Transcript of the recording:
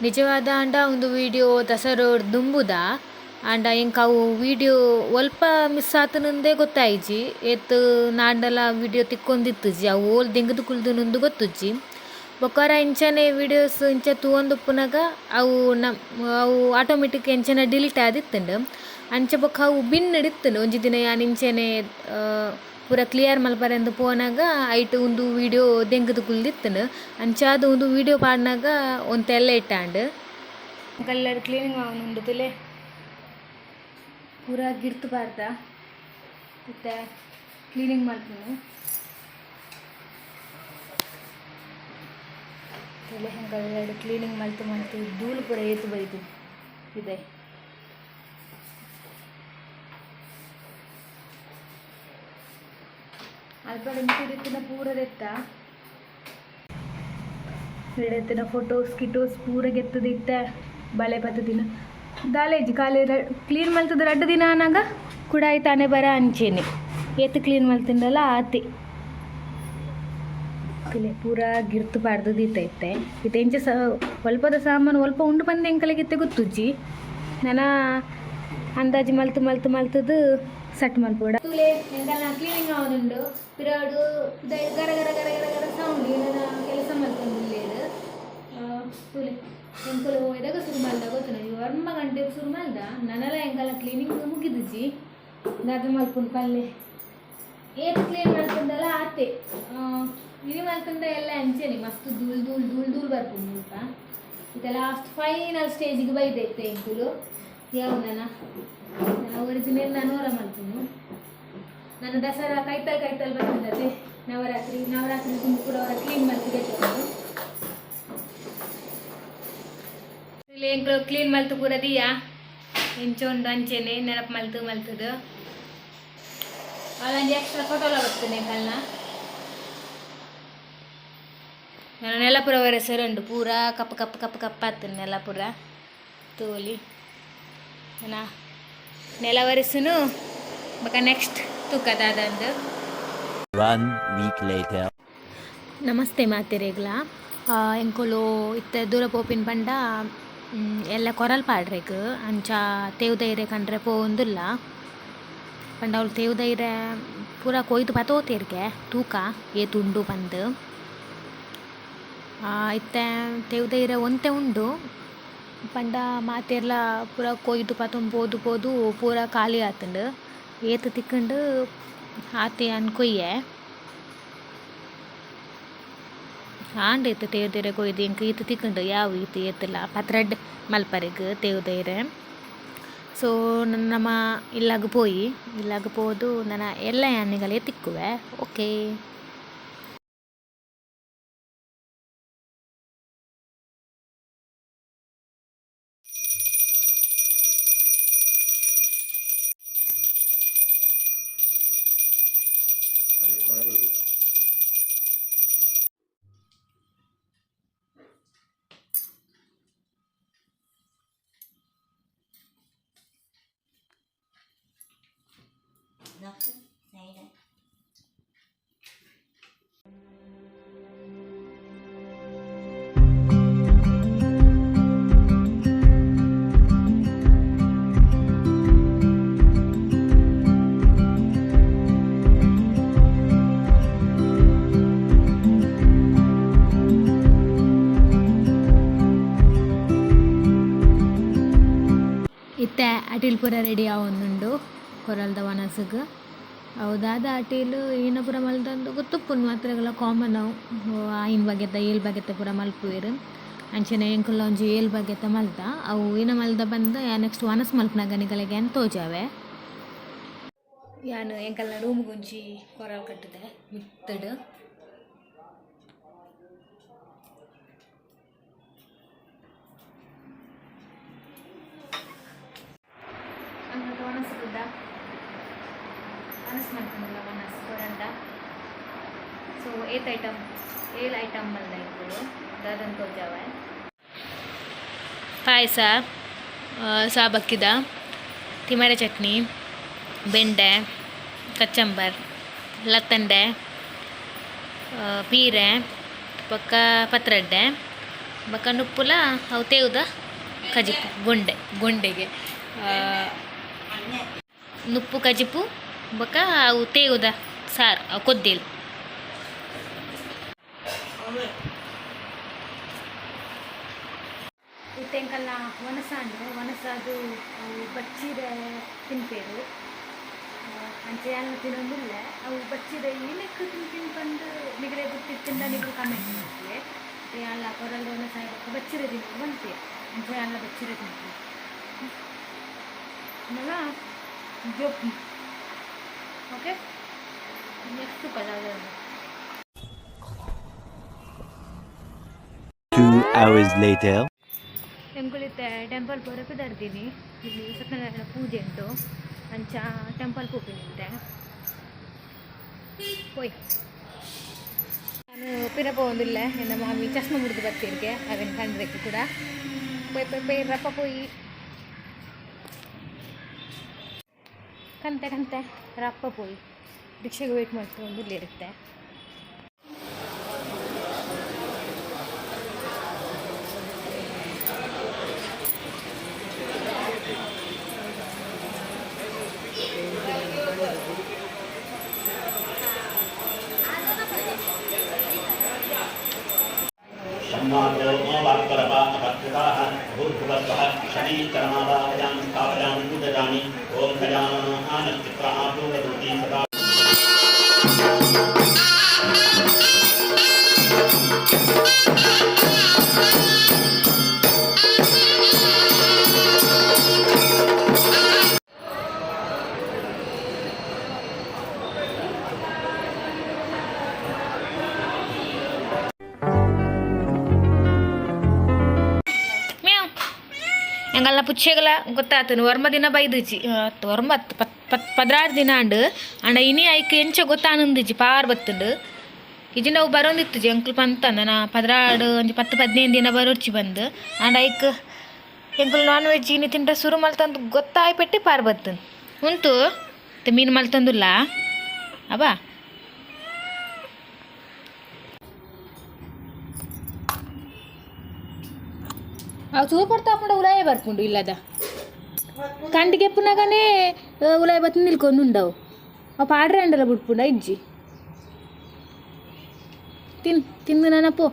ನಿಜವಾದ ಅಂಡ ಒಂದು ವಿಡಿಯೋ ದಸರೋ ದುಂಬುದ ಅಂಡ ಇಂಕ ಅವು ವಿಡಿಯೋ ಒಲ್ಪ ಮಿಸ್ ಆತನಂದೇ ಗೊತ್ತಾಯಿಜಿ ಏತ್ ನಾಂಡಲ ವಿಡಿಯೋ ತಿಕ್ಕೊಂದಿತ್ತುಜಿ ಅವು ಓಲ್ ದೆಂಗದು ಕುಲ್ದುನಂದು ಗೊತ್ತುಜ್ಜಿ ಬೊಕ್ಕರ ಇಂಚನೆ ವಿಡಿಯೋಸ್ ಇಂಚ ತೂವೊಂದುಪ್ಪುನಗ ಅವು ಆಟೋಮೆಟಿಕ್ ಎಂಚನೆ ಡಿಲೀಟ್ ಆದಿತ್ತಂಡು ಅಂಚ ಬೊಕ್ಕ ಅವು ಬಿನ್ ಇಡಿತ್ತಂಡು ಒಂಜಿ ದಿನ ಯಾನ್ ಇಂಚನೆ ಪೂರ ಕ್ಲಿಯರ್ ಮಲ್ಪರೆಂದು ಪೋನಾಗ ಐಟ್ ಒಂದು ವಿಡಿಯೋ ದೆಂಗದು ಕುಲ್ದಿತ್ತಂಡು ಅಂಚಾದ ಒಂದು ವಿಡಿಯೋ ಪಾಡ್ನಾಗ ಒಂತೆಲ್ಲ ಇಟ್ಟಾಂಡು ಕಲ್ಲರ್ ಕ್ಲೀನಿಂಗ್ ಅವನುಂಡು ತುಲೆ ಪೂರ ಗಿರ್ತು ಬಾರ್ದ ಮತ್ತೆ ಕ್ಲೀನಿಂಗ್ ಮಾಡ್ತೀನಿ ತಲೆ ಹೆಂಗೆ ಕ್ಲೀನಿಂಗ್ ಮಾಡ್ತು ಧೂಳು ಪೂರ ಏತು ಬೈದು ಇದೆ ಅಲ್ಪಡೆ ಮಿಟ್ಟಿನ ಪೂರ ದೆತ್ತ ಎತ್ತಿನ ಫೋಟೋಸ್ ಕಿಟೋಸ್ ಪೂರ ಗೆತ್ತದಿತ್ತ ಬಳೆ ಪತ್ತು ದಿನ ದಾಲೇಜಿ ಕಾಲೇ ಕ್ಲೀನ್ ಮಲ್ತದ 2 ದಿನ ಅನ್ನಾಗ ಕೂಡ ಆಯ್ತಾನೆ ಬರ ಅಂಚೆನೆ ಎತ್ತು ಕ್ಲೀನ್ ಮಲ್ತಿಂದಲ್ಲ ಆತಿ ತಲೆ ಪೂರ ಗಿರ್ತು ಪಾಡ್ದದಿತ್ತೈತೆ ಇದು ಎಂಚ ಸ್ವಲ್ಪದ ಸಾಮಾನು ಸ್ವಲ್ಪ ಉಂಡು ಬಂದು ಎಂಕಲಿಗಿತ್ತೆ ಗೊತ್ತುಜ್ಜಿ ನಾನು ಅಂದಾಜು ಮಲ್ತದು ಸಟ್ ಮಲ್ಪೋಡ ತುಲೆ ಎಂಕಲ್ನ ಕ್ಲೀನಿಂಗ್ ಅವನುಂಡು ಪಿರಾಡು ಗರ ಗರ ಗರ ಗರ ಗರ ಸೌಂಡ್ ನನ್ನ ಕೆಲಸ ಮಲ್ಕೊಂಡಿಲ್ಲೇದು ತುಲೆ ಎಂಕಲು ಎದಾಗ ಶುರು ಮಾಡ್ದ ಗೊತ್ತು ನಾವು 2 ಗಂಟೆಗೆ ಶುರು ಮಾಡ್ದ ನನ್ನೆಲ್ಲ ಎಂಕಲ ಕ್ಲೀನಿಂಗ್ ಮುಗಿದುಜಿ ಅದು ಮಲ್ಕೊಂಡು ಪಲ್ಲೆ ಏತು ಕ್ಲೀನ್ ಮಾಡ್ಕೊಂಡಲ್ಲ ಆತೆ ಇದು ಮಾಡ್ಕೊಂಡ ಎಲ್ಲ ಅಂಚೆನೆ ಮಸ್ತ್ ಧೂಳು ಬರ್ಕೊಂಡು ಸ್ವಲ್ಪ ಇದು ಲಾಸ್ಟ್ ಫೈನಲ್ ಸ್ಟೇಜಿಗೆ ಬೈದೈತೆ ಎಂಕುಲು ಯಾವ ನಾನು ಒರಿಜಿನಲ್ ನಾನು ಹೊರ ಮಾಡ್ತೀನಿ ನಾನು ದಸರಾ ಕೈತಲ್ ಬಂದಿದ್ದೆ ನವರಾತ್ರಿ ತುಂಬ ಕೂಡ ಅವರ ಕ್ಲೀನ್ ಮಾಡ್ತಿದ್ದೆ ಇಲ್ಲಿ ಎಂಕ್ಳು ಕ್ಲೀನ್ ಮಲ್ತು ಪೂರ ದಿಯಾ ಇಂಚೊಂದು ಅಂಚೆನೆ ನೆನಪು ಮಲ್ತದು ಅಲ್ಲೊಂದು ಎಕ್ಸ್ಟ್ರಾ ಫೋಟೋಲ ಬರ್ತೇನೆ ಕಲ್ನ ನಾನು ನೆಲ ಪೂರ ಒರೆಸರುಂಡು ಪೂರ ಕಪ್ಪ ಆಗ್ತದೆ ನೆಲ ಪೂರ ತೋಲಿ ನೆಲ ಒರೆಸುನು ಬಕ ನೆಕ್ಸ್ಟ್ ತೂಕದಾದಂದು 1 week later. ನಮಸ್ತೆ ಮಾತೆರೆಗ್ಲ ಎಂಕೊಲು ಇತ್ತ ದೂರ ಪೋಪಿನ ಪಂಡ ಎಲ್ಲ ಕೊರಲ್ ಪಾಡ್ರೆಗ್ ಅಂಚ ತೇವ್ದೈರೆ ಕಂಡ್ರೆ ಪೋಂದುಲ್ಲ ಪಂಡ ಅವಳು ತೇವ್ದೈರೆ ಪೂರ ಕೊಯ್ದು ಪತೋತಿರ್ಗೆ ತೂಕ ಏತುಂಡು ಬಂದು ಇತ್ತ ತೇವ್ದೈರೆ ಒಂತೆ ಉಂಡು ಪಂಡ ಮಾತೆರ್ಲ ಪೂರ ಕೊಯ್ದು ಪತೊಂದು ಪೋದು ಪೂರ ಖಾಲಿ ಆತಂಡು ಏತು ತಿಕ್ಕಂಡು ಆತಿ ಅನ್ಕೊಯ್ಯೆ ಆಂಡೈತೆ ತೇವ್ದೈರೆ ಕೊಯ್ದು ಇಂಕ ಈತು ತಿಕ್ಕಂಡು ಯಾವ ಈತು ಏತಲ್ಲ ಪತ್ರಡ್ ಮಲ್ಪರೆಗ್ ತೇವ್ದೈರೆ ಸೊ ನಮ್ಮ ಇಲ್ಲಾಗ ಪೋದು ನನ್ನ ಎಲ್ಲ ಯಾನಿಗಳೇ ತಿಕ್ಕುವೆ ಓಕೆ ಇತ್ತೆ ಅಟಿಲ್ ಪೂರ ರೆಡಿ ಆವೊಂದುಂಡು ಕೊರಲ್ದ ವನಸ್ಗ್ ಹೌದಾದ ಅಟಿಲ್ ಈನ ಪೂರ ಮಲ್ದಂದು ಗೊತ್ತುಪ್ಪುನು ಮಾತ್ರಗಳ ಕಾಮನ್ ಅವು ಆಯಿನ ಬಗೆತ ಏಳು ಬಗೆತ ಪೂರ ಮಲ್ಪುವೆರು ಅಂಚನೆ ಎಂಕುಲ್ಲ ಒಂಜಿ 7 ಬಗೆತ ಮಲ್ದ ಅವು ಈನ ಮಲ್ದ ಬಂದ ನೆಕ್ಸ್ಟ್ ವನಸ್ ಮಲ್ಪನಾಗ ನಿಗಳಿಗೆ ಅಂತ ತೋಜಾವೆ ಯಾನು ಎಂಕಲ್ನ ರೂಮ್ಗೊಂಜಿ ಕೊರಲ್ ಕಟ್ಟಿದೆ ಮಿತ್ತಡ್ ವನಸ್ ಮಾಡ್ಕೊಂಡಲ್ಲ ವನಸ್ ಕೊರಂಡ ಸೊ 7 ಐಟಮ್ ಮಲ್ದ ಇಬ್ಬರು ಅದನ್ನು ತೋಜಾವ ಪಾಯಸ ಸಾಬಕ್ಕಿದ ತಿಮರೆ ಚಟ್ನಿ ಬೆಂಡೆ ಕಚ್ಚಂಬರ್ ಲತ್ತಂಡೆ ಪೀರೆ ಪಕ್ಕ ಪತ್ರಡ್ಡೆ ಬೊಕ ನುಪ್ಪುಲ ಅವು ತೇವುದ ಕಜಿಪು ಗೊಂಡೆಗೆ ನುಪ್ಪು ಕಜಿಪು ಬೊಕ ಅವು ತೇವುದ ಸಾರು ಅವು ಕೊದ್ದೇಲು ಇತ್ತೆಂಕಲ್ಲ ಒಣಸಾದು ಅವು ಬಚ್ಚಿದ ತಿನ್ಪೇರು ಅಂಚೆ ಎಲ್ಲ ತಿನ್ನೊಂದಿಲ್ಲ ಅವು ಬಚ್ಚಿದ ಏನಕ್ಕೆ ತಿನ್ಕೊಂಡು ನಿಗಡೆ ಗೊತ್ತಿತ್ತಿಂದ ನಿಗಡೆ ಕಮೆಂಟ್ ಮಾಡ್ತೀವಿ ಎಲ್ಲ ಕೊರಲ್ದ ಒಣಸ ಬಚ್ಚಿರ ತಿನ್ಕೊಂಡು ಬಂತೀವಿ ಅಂಚೆ ಎಲ್ಲ ಬಚ್ಚಿರ ತಿಂತೀವಿ ಆಮೇಲೆ ಜೋಪ್ ಓಕೆ ನೆಕ್ಸ್ಟ್ ಪದಾರ್ಥ 2 hours later. ಎಂಕುಲಿತ್ತೆ ಟೆಂಪಲ್ ಪೂರಕ್ಕೆ ತರ್ತೀನಿ ಇಲ್ಲಿ ಸತ್ಯನಾರಾಯಣ ಪೂಜೆ ಉಂಟು ಅಂಚ ಟೆಂಪಲ್ ಪೂಪಿನಿದ್ದೆ ಹೋಯ್ ನಾನು ಪಿರಪ್ಪ ಒಂದಿಲ್ಲ ಎನ್ನ ಮಾಮಿ ಚಸ್ಮ ಮುರಿದು ಬರ್ತಿರ್ಗೆ ಅವೇನು ಕಂಡ್ರಕ್ಕೆ ಕೂಡ ಪೈ ರಪ್ಪ ಪೋಯಿ ಕಂತೆ ರಪ್ಪ ಪೋಯಿ ರಿಕ್ಷೆಗೆ ವೇಟ್ ಮಾಡ್ಕೊಂಡು ಇಲ್ಲಿರುತ್ತೆ ओम गजानन चित्रापूर्वती सदा ಎಂಗಲ್ಲ ಪುಚ್ಚೆಗಲ ಗೊತ್ತಾತನು ವರ್ಮ ದಿನ ಬೈದುಜಿ ವರ್ಮ 16 ದಿನ ಅಂಡು ಅಂಡ ಇನಿ ಐಕ್ ಎಂಚ ಗೊತ್ತಾನಂದಿಜಿ ಪಾರ್ ಬತ್ತುಂಡು ಇಜಿಂಡ ಅವು ಬರೋಂದಿತ್ತುಜಿ ಎಂಕ್ಲು ಪಂತಂದ ನಾ 16 ಒಂಜಿ 10-15 ದಿನ ಬರೋರ್ಚಿ ಬಂದು ಅಂಡ ಐಕ್ ಎಂಕ್ಲು ನಾನ್ ವೆಜ್ ಇನಿ ತಿಂಡ ಸುರು ಮಲ್ತಂದು ಗೊತ್ತಾಯ್ ಪೆಟ್ಟಿ ಪಾರ್ ಬತ್ತುಂಡು ಉಂಟು ಮೀನು ಮಲ್ತಂದುಲ್ಲ ಅಬಾ ಅವು ಸೂಪರ್ ತಾಪುಂಡ ಉಲಾಯ ಬರ್ಪುಂಡು ಇಲ್ಲದ ಕಂಟಿಗೆ ಎಪ್ಪುನಾಗನೇ ಉಲಾಯ ಬತ್ತು ನಿಲ್ಕೊಂಡು ಉಂಡವು ಅವು ಪಾಡ್ರೆ ಅಂಡಲ್ಲ ಬಿಟ್ಪುಂಡ ಇಜ್ಜಿ ತಿಂದು ನನಪೋ